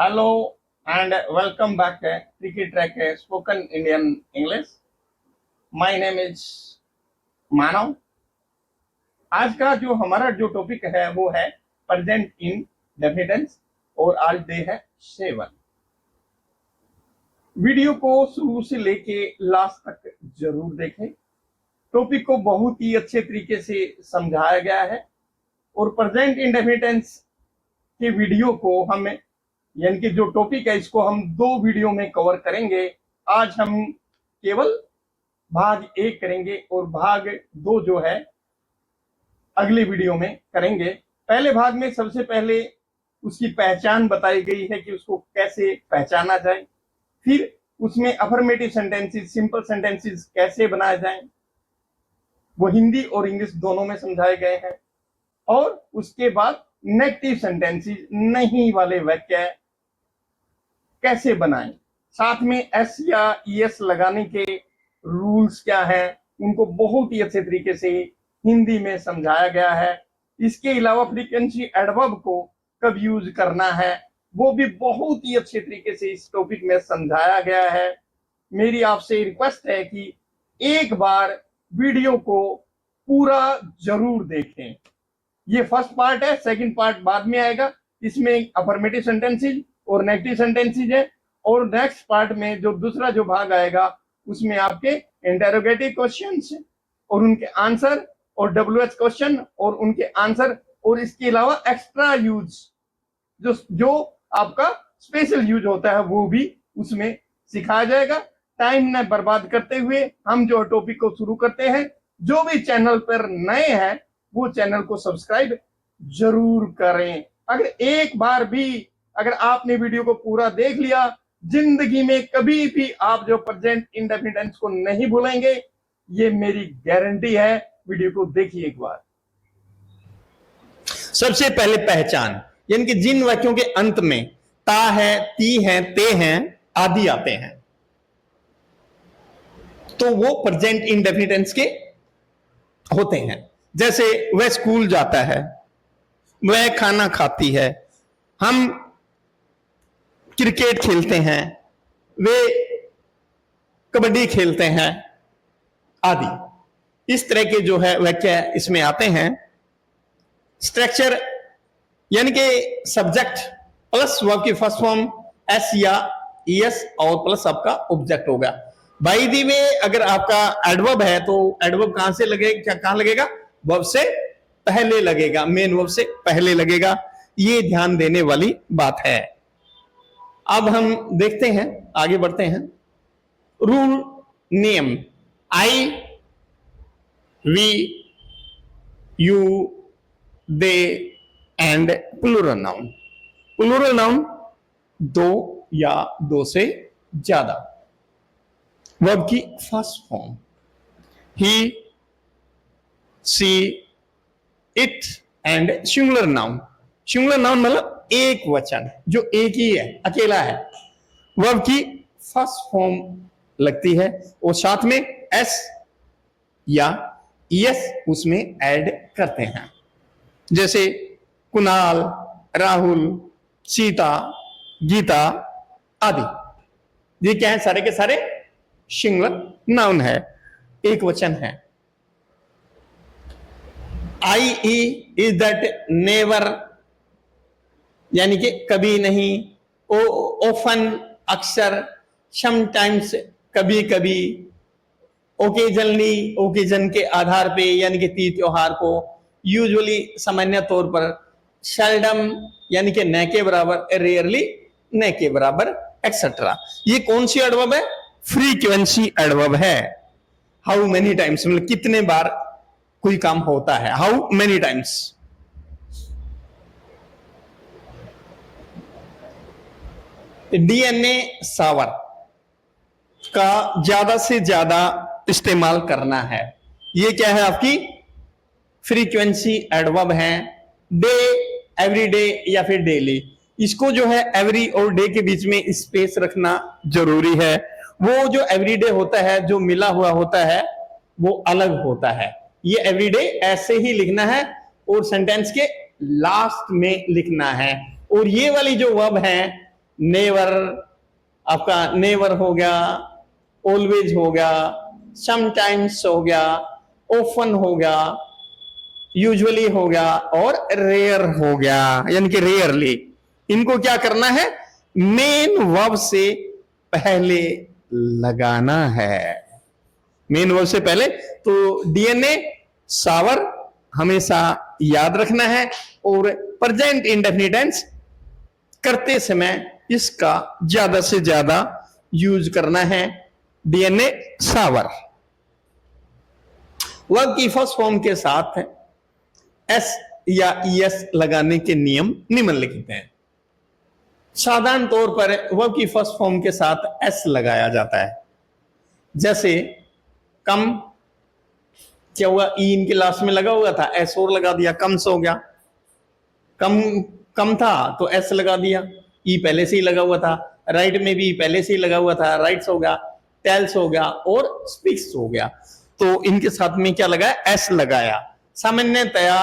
Hello and welcome back to Tricky Track Spoken Indian English. My name is मानव. आज का जो हमारा topic है वो है प्रेजेंट इन डेफिनेटेंस और आज डे है 7. वीडियो को शुरू से लेके लास्ट तक जरूर देखें. टॉपिक को बहुत ही अच्छे तरीके से समझाया गया है और प्रेजेंट इन डेफिनेटेंस के वीडियो को हम यानी कि जो टॉपिक है इसको हम 2 वीडियो में कवर करेंगे. आज हम केवल भाग 1 करेंगे और भाग 2 जो है अगले वीडियो में करेंगे. पहले भाग में सबसे पहले उसकी पहचान बताई गई है कि उसको कैसे पहचाना जाए, फिर उसमें अफर्मेटिव सेंटेंसेस, सिंपल सेंटेंसेस कैसे बनाए जाएं, वो हिंदी और इंग्लिश दोनों में समझाए गए हैं. और उसके बाद नेगेटिव सेंटेंसेस, नहीं वाले वाक्य कैसे बनाएं, साथ में एस या ईएस लगाने के रूल्स क्या है उनको बहुत ही अच्छे तरीके से हिंदी में समझाया गया है. इसके अलावा फ्रीक्वेंसी एडवर्ब को कब यूज करना है वो भी बहुत ही अच्छे तरीके से इस टॉपिक में समझाया गया है. मेरी आपसे रिक्वेस्ट है कि एक बार वीडियो को पूरा जरूर देखें. ये फर्स्ट पार्ट है, सेकंड पार्ट बाद में आएगा. इसमें अफर्मेटिव सेंटेंसेस और नेगेटिव सेंटेंसेस है और नेक्स्ट पार्ट में जो दूसरा जो भाग आएगा उसमें आपके इंटेरोगेटिव क्वेश्चंस और उनके आंसर और डब्ल्यूएच क्वेश्चन और उनके आंसर और इसके अलावा एक्स्ट्रा यूज जो आपका स्पेशल यूज होता है वो भी उसमें सिखाया जाएगा. टाइम न बर्बाद करते हुए हम जो टॉपिक को शुरू करते हैं. जो भी चैनल पर नए हैं वो चैनल को सब्सक्राइब जरूर करें. अगर आपने वीडियो को पूरा देख लिया, जिंदगी में कभी भी आप जो प्रेजेंट इंडेफिनिट को नहीं भूलेंगे, ये मेरी गारंटी है. वीडियो को देखिए एक बार. सबसे पहले पहचान, यानी कि जिन वाक्यों के अंत में ता है, ती है, ते हैं आदि आते हैं तो वो प्रेजेंट इंडेफिनिट के होते हैं. जैसे वह स्कूल जाता है, वह खाना खाती है, हम क्रिकेट खेलते हैं, वे कबड्डी खेलते हैं आदि. इस तरह के जो है वाक्य इसमें आते हैं. स्ट्रक्चर यानी कि सब्जेक्ट प्लस वर्ब की फर्स्ट फॉर्म एस या ईएस और प्लस आपका ऑब्जेक्ट होगा. बाय द वे अगर आपका एडवर्ब है तो एडवर्ब कहां से लगेगा, कहां लगेगा? वर्ब से पहले लगेगा, मेन वर्ब से पहले लगेगा. ये ध्यान देने वाली बात है. अब हम देखते हैं, आगे बढ़ते हैं. Rule name I, we, you, they and plural noun. Plural noun 2 या 2 से ज्यादा. वर्ब की first form he, she, it and singular noun. Singular noun मतलब एक वचन जो एक ही है, अकेला है. वर्ब की फर्स्ट फॉर्म लगती है और साथ में एस या ईएस उसमें ऐड करते हैं. जैसे कुणाल, राहुल, सीता, गीता आदि. ये क्या है? सारे के सारे सिंगुलर नाउन है, एक वचन है. आई ई इज दैट नेवर यानी कि कभी नहीं. ओफन अक्सर, समटाइम्स कभी कभी, ओकेजनली ओकेजन के आधार पे यानी कि तीज त्योहार को, यूजुअली सामान्य तौर पर, सेल्डम यानी कि न के बराबर, रेयरली न के बराबर एक्सेट्रा. ये कौन सी एडवर्ब है? फ्रीक्वेंसी एडवर्ब है. हाउ मेनी टाइम्स मतलब कितने बार कोई काम होता है. How many times. डीएनए सावर का ज्यादा से ज्यादा इस्तेमाल करना है. ये क्या है? आपकी फ्रीक्वेंसी एडवर्ब है. डे, एवरी डे या फिर डेली. इसको जो है एवरी और डे के बीच में स्पेस रखना जरूरी है. वो जो एवरी डे होता है जो मिला हुआ होता है वो अलग होता है. ये एवरीडे ऐसे ही लिखना है और सेंटेंस के लास्ट में लिखना है. और ये वाली जो वर्ब है नेवर, आपका नेवर हो गया, ऑलवेज हो गया, समटाइम्स हो गया, ऑफन हो गया, यूजुअली हो गया और रेयर हो गया, यानी कि रेयरली। इनको क्या करना है, मेन वर्ब से पहले लगाना है, मेन वर्ब से पहले। तो डीएनए शावर हमेशा याद रखना है और प्रेजेंट इंडेफिनिट टेंस करते समय इसका ज्यादा से ज्यादा यूज करना है, डीएनए शावर। वर्ब की फर्स्ट फॉर्म के साथ एस या ईएस लगाने के नियम निम्नलिखित हैं। साधारण तौर पर वर्ब की फर्स्ट फॉर्म के साथ एस लगाया जाता है, जैसे कम, क्या हुआ, ई इनके लास्ट में लगा हुआ था, एस और लगा दिया, कम से हो गया। कम कम था तो एस लगा दिया, ई पहले से ही लगा हुआ था। राइट में भी पहले से ही लगा हुआ था, राइट्स हो गया, टेल्स हो गया और स्पीक्स हो गया। तो इनके साथ में क्या लगाया, एस लगाया। सामान्यतया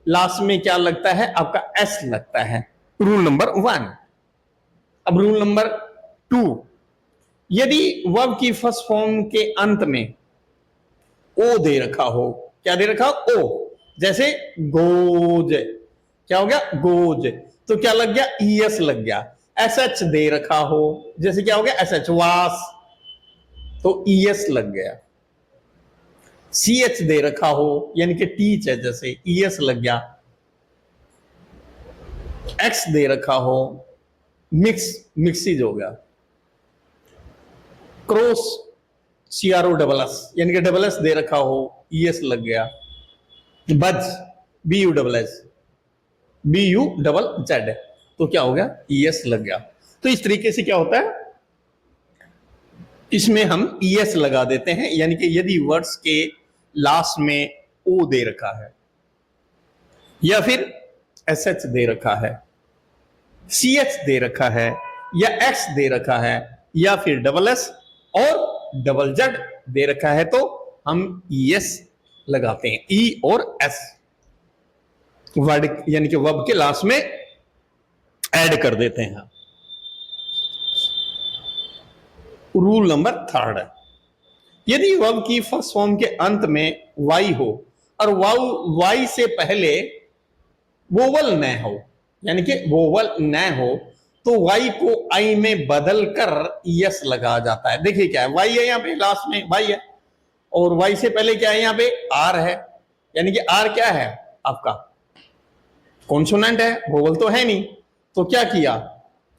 लास्ट में क्या लगता है, आपका एस लगता है। Rule number 1। अब रूल नंबर 2, यदि वर्ब की फर्स्ट फॉर्म के अंत में ओ दे रखा हो, क्या दे रखा हो, ओ, जैसे गोज, क्या हो गया, गोज, तो क्या लग गया, ईएस लग गया। एस एच दे रखा हो, जैसे क्या हो गया, एस एच, वास, तो ईएस लग गया। सी एच दे रखा हो, यानी कि टीच है, जैसे ईएस लग गया। एक्स दे रखा हो, मिक्स, मिक्सीज हो गया। क्रॉस, सीआरओ डबल एस, यानी कि डबल एस दे रखा हो, ईएस लग गया। Buzz, B U double S, B U double Z, तो क्या हो गया, ईएस लग गया। तो इस तरीके से क्या होता है, इसमें हम ईएस लगा देते हैं, यानी कि यदि वर्ड्स के लास्ट में ओ दे रखा है या फिर एसएच दे रखा है, सीएच दे रखा है या एक्स दे रखा है या फिर डबल एस और डबल जेड दे रखा है, तो हम ईएस लगाते हैं, ई और एस वर्ड, यानी कि वर्ब के लास्ट में ऐड कर देते हैं। रूल नंबर 3, यदि वर्ब की फर्स्ट फॉर्म के अंत में वाई हो और वाई से पहले वोवल न हो, यानी कि वोवल न हो, तो वाई को आई में बदलकर यस लगा जाता है। देखिए क्या है, वाई है यहां पे लास्ट में, वाई है, और वाई से पहले क्या है, यहां पे आर है, यानी कि आर क्या है, आपका कॉन्सोनेंट है, वोवल तो है नहीं। तो क्या किया,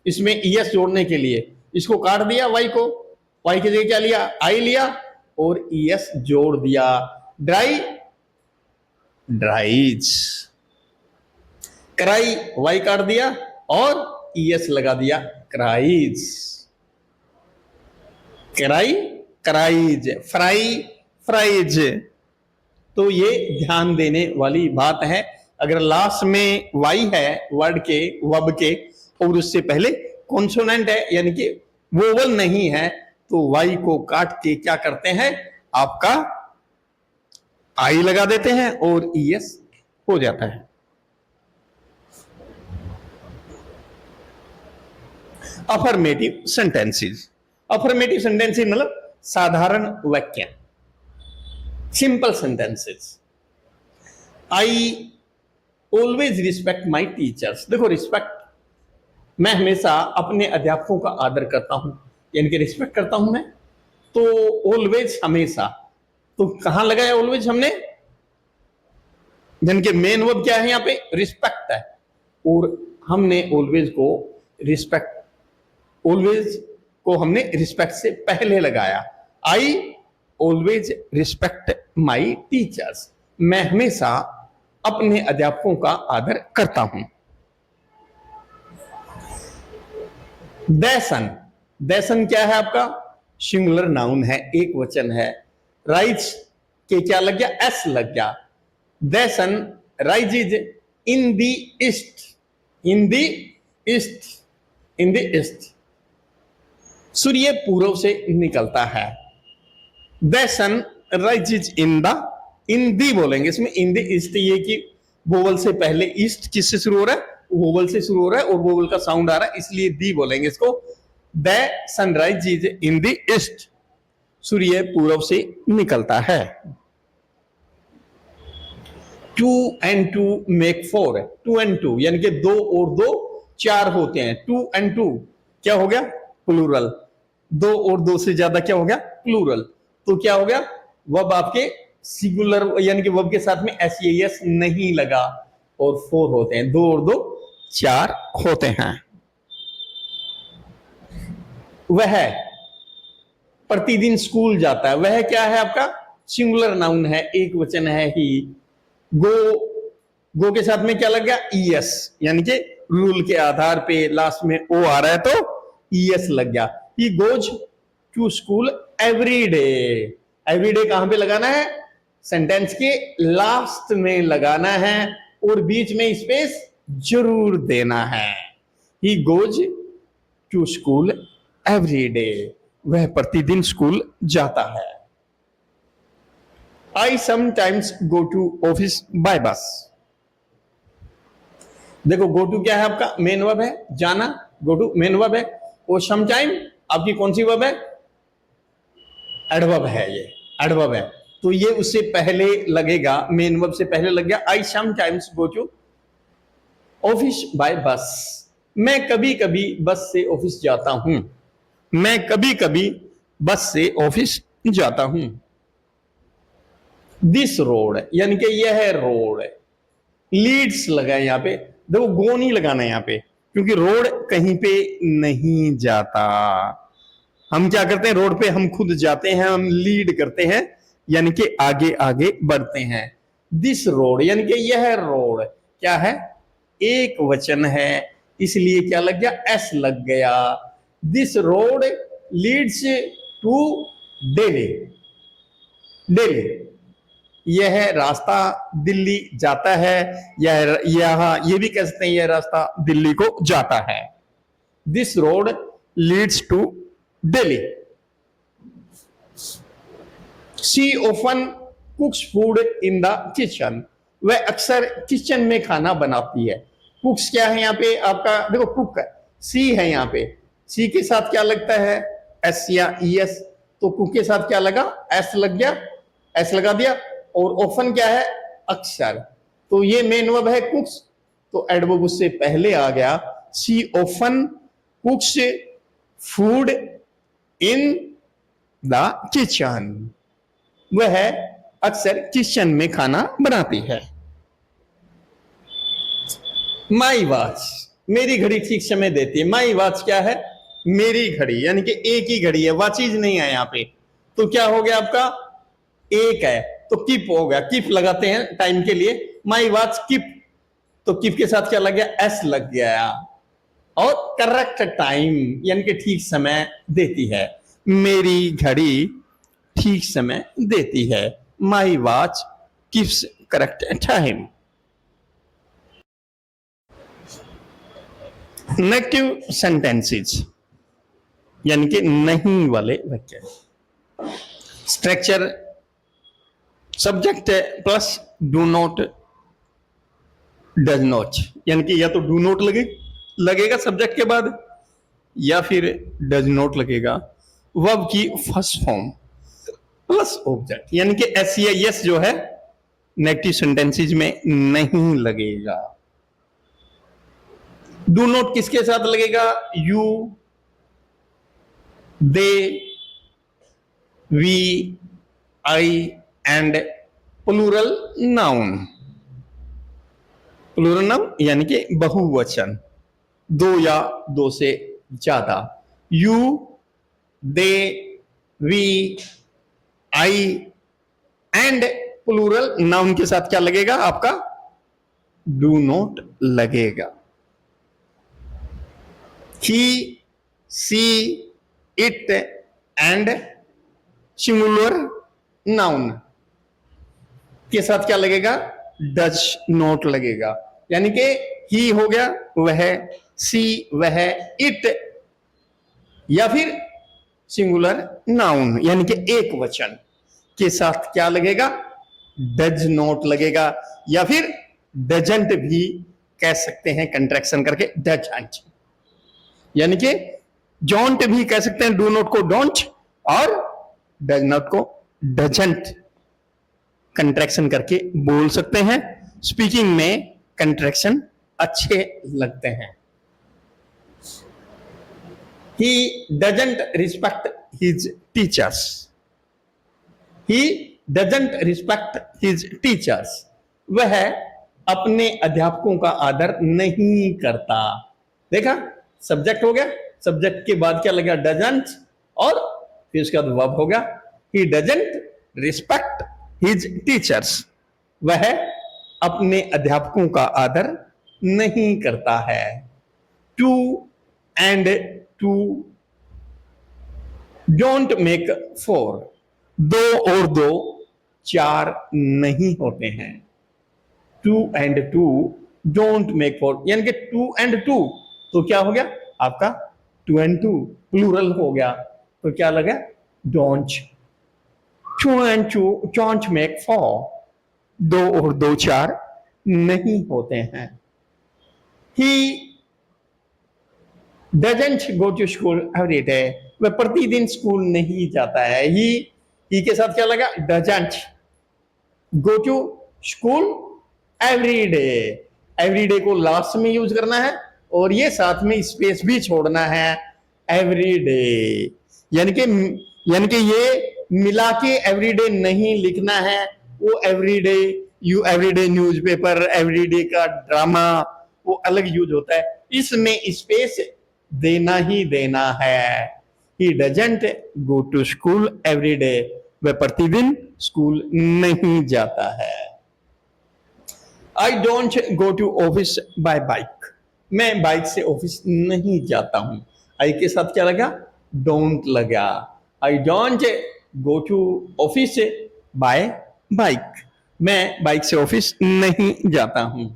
इसमें ईएस जोड़ने के लिए इसको काट दिया, वाई को, वाई की जगह क्या लिया, आई लिया और ईएस जोड़ दिया। ड्राई, ड्राइज, क्राई, वाई काट दिया और ईएस लगा दिया, cries, cry, cries, fry, fries. तो ये ध्यान देने वाली बात है, अगर लास्ट में वाई है वर्ड के, वर्ब के, और उससे पहले कॉन्सोनेंट है, यानी कि वोवल नहीं है, तो वाई को काट के क्या करते हैं, आपका आई लगा देते हैं और ईएस हो जाता है। अफर्मेटिव सेंटेंसेस, अफर्मेटिव सेंटेंसेस मतलब साधारण वाक्य, simple sentences. I always respect my teachers. देखो, रिस्पेक्ट, मैं हमेशा अपने अध्यापकों का आदर करता हूं, यानी कि रिस्पेक्ट करता हूं मैं। तो ऑलवेज, हमेशा, तो कहां लगाया ऑलवेज हमने, यानी कि मेन वर्ब क्या है, यहां पे रिस्पेक्ट है, और हमने ऑलवेज को रिस्पेक्ट, ऑलवेज को हमने रिस्पेक्ट से पहले लगाया। I always respect my teachers, मैं हमेशा अपने अध्यापकों का आदर करता हूं। दैसन, दैसन क्या है आपका, सिंगुलर नाउन है, एक वचन है। राइज के क्या लग गया, एस लग गया। The sun rises in the east, in the east, in the east, सूर्य पूर्व से निकलता है। दैसन राइजेज इन द, इन दी बोलेंगे इसमें, इन द ईस्ट, ये कि वोवल से पहले ईस्ट किससे शुरू हो रहा है, वोवल से शुरू हो रहा है और वोवल का साउंड आ रहा है, इसलिए दी बोलेंगे इसको। The sunrise is in the east, सूर्य पूर्व से निकलता है। 2 and 2 make 4, 2 and 2 यानी कि 2 और 2 4 होते हैं। 2 and 2 क्या हो गया? प्लूरल। 2 और 2 से ज्यादा क्या हो गया? प्लूरल। तो क्या हो गया? वर्ब आपके सिंगुलर यानी कि वर्ब के साथ में एस नहीं लगा और 4 होते हैं। 2 और 2 4 होते हैं। वह प्रतिदिन स्कूल जाता है। वह क्या है आपका? सिंगुलर नाउन है, एक वचन है ही। गो के साथ में क्या लग गया? ईएस, यानी कि रूल के आधार पे लास्ट में ओ आ रहा है तो ईएस लग गया। He goes to school every day. Every day कहां पे लगाना है? सेंटेंस के लास्ट में लगाना है और बीच में स्पेस जरूर देना है। He goes to school every day, वह प्रतिदिन स्कूल जाता है। I sometimes go to office by bus. देखो go to क्या है आपका? मेन वर्ब है, जाना। go to मेन वर्ब है और sometime आपकी कौन सी वर्ब है? एडवर्ब है, ये एडवर्ब है। तो ये उससे पहले लगेगा, मेन वर्ब से पहले लग गया। I sometimes go to office by bus. मैं कभी कभी बस से ऑफिस जाता हूं। मैं कभी कभी बस से ऑफिस जाता हूं। दिस रोड यानी कि यह रोड, लीड्स लगा है यहां पे। देखो गो नहीं लगाना है यहां पे, क्योंकि रोड कहीं पे नहीं जाता। हम क्या करते हैं? रोड पे हम खुद जाते हैं, हम लीड करते हैं, यानी कि आगे आगे बढ़ते हैं। दिस रोड यानी कि यह रोड क्या है? एक वचन है, इसलिए क्या लग गया? एस लग गया। This road leads to Delhi. Delhi, यह रास्ता दिल्ली जाता है। ये भी कह सकते हैं यह रास्ता दिल्ली को जाता है। This road leads to Delhi. She often cooks food in the kitchen, वह अक्सर किचन में खाना बनाती है। कुक्स क्या है यहां पे आपका? देखो कुक है, सी है यहां पे। सी के साथ क्या लगता है? एस या ईएस। तो कुक के साथ क्या लगा? एस लग गया, एस लगा दिया। और ऑफन क्या है? अक्सर। तो ये मेन वर्ब है कुक्स, तो एडवर्ब उससे पहले आ गया। She often cooks food in the kitchen, वह अक्सर किचन में खाना बनाती है। माई वॉच, मेरी घड़ी ठीक समय देती है। माई वॉच क्या है? मेरी घड़ी, यानी कि एक ही घड़ी है, वॉचीज नहीं है यहां पे। तो क्या हो गया आपका? एक है तो कीप हो गया, कीप लगाते हैं टाइम के लिए। माई वॉच कीप, तो कीप के साथ क्या लग गया? एस लग गया। और करेक्ट टाइम यानी कि ठीक समय देती है। मेरी घड़ी ठीक समय देती है। My watch keeps correct time. Negative sentences यानी कि नहीं वाले वाक्य। Structure subject plus do not, does not, यानी कि या तो डू नॉट लगेगा सब्जेक्ट के बाद या फिर डज नॉट लगेगा। वर्ब की फर्स्ट फॉर्म प्लस ऑब्जेक्ट, यानी कि एस या यस जो है नेगेटिव सेंटेंसेस में नहीं लगेगा। डू नॉट किसके साथ लगेगा? You, they, we, I and plural noun. Plural noun यानी कि बहुवचन, दो या दो से ज्यादा। You, they, we, I and plural noun के साथ क्या लगेगा आपका? डू नॉट लगेगा। He, she, it and singular noun के साथ क्या लगेगा? डज नॉट लगेगा। यानी कि ही हो गया वह, सी वह, इट या फिर सिंगुलर नाउन यानी कि एक वचन के साथ क्या लगेगा? डज नॉट लगेगा या फिर डजंट भी कह सकते हैं कंट्रैक्शन करके डजंट, यानी कि डोंट भी कह सकते हैं, डू नॉट को डोंट और डज नॉट को डजंट कंट्रैक्शन करके बोल सकते हैं। स्पीकिंग में कंट्रैक्शन अच्छे लगते हैं। He doesn't respect his teachers. He doesn't respect his teachers. वह अपने अध्यापकों का आदर नहीं करता। देखा, सब्जेक्ट हो गया, सब्जेक्ट के बाद क्या लगा, डजंट, और फिर उसके बाद वर्ब हो गया। He doesn't respect his teachers. वह अपने अध्यापकों का आदर नहीं करता है। Two and two don't make four, दो और दो चार नहीं होते हैं। Two and two don't make four, यानी कि टू एंड टू तो क्या हो गया आपका, टू एंड टू प्लूरल हो गया, तो क्या लगा, don't. Two and two don't make four, दो और दो चार नहीं होते हैं। He doesn't go to school every day. वह प्रतिदिन स्कूल नहीं जाता है। ही के साथ क्या लगा, doesn't go to school every day. every day को लास्ट में यूज करना है और ये साथ में स्पेस भी छोड़ना है, every day, यानी कि ये मिला के एवरीडे नहीं लिखना है। वो एवरीडे न्यूज़पेपर, एवरीडे का ड्रामा वो अलग यूज होता है, इसमें स्पेस देना ही देना है। He doesn't go to school every day. वह प्रतिदिन स्कूल नहीं जाता है। I don't go to office by bike. मैं बाइक से ऑफिस नहीं जाता हूं। I के साथ क्या लगा, don't लगा। I don't go to office by bike. मैं बाइक से ऑफिस नहीं जाता हूं।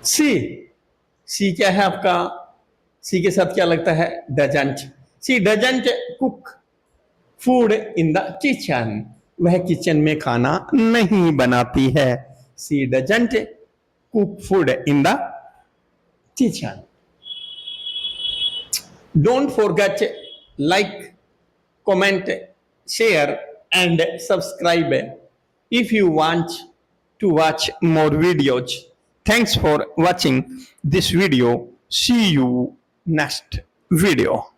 सी क्या है आपका, सी के साथ क्या लगता है, doesn't. She doesn't cook food in the kitchen, वह किचन में खाना नहीं बनाती है। She doesn't cook food in the kitchen. Don't forget like, comment, share and subscribe if you want to watch more videos. Thanks for watching this video. See you next video.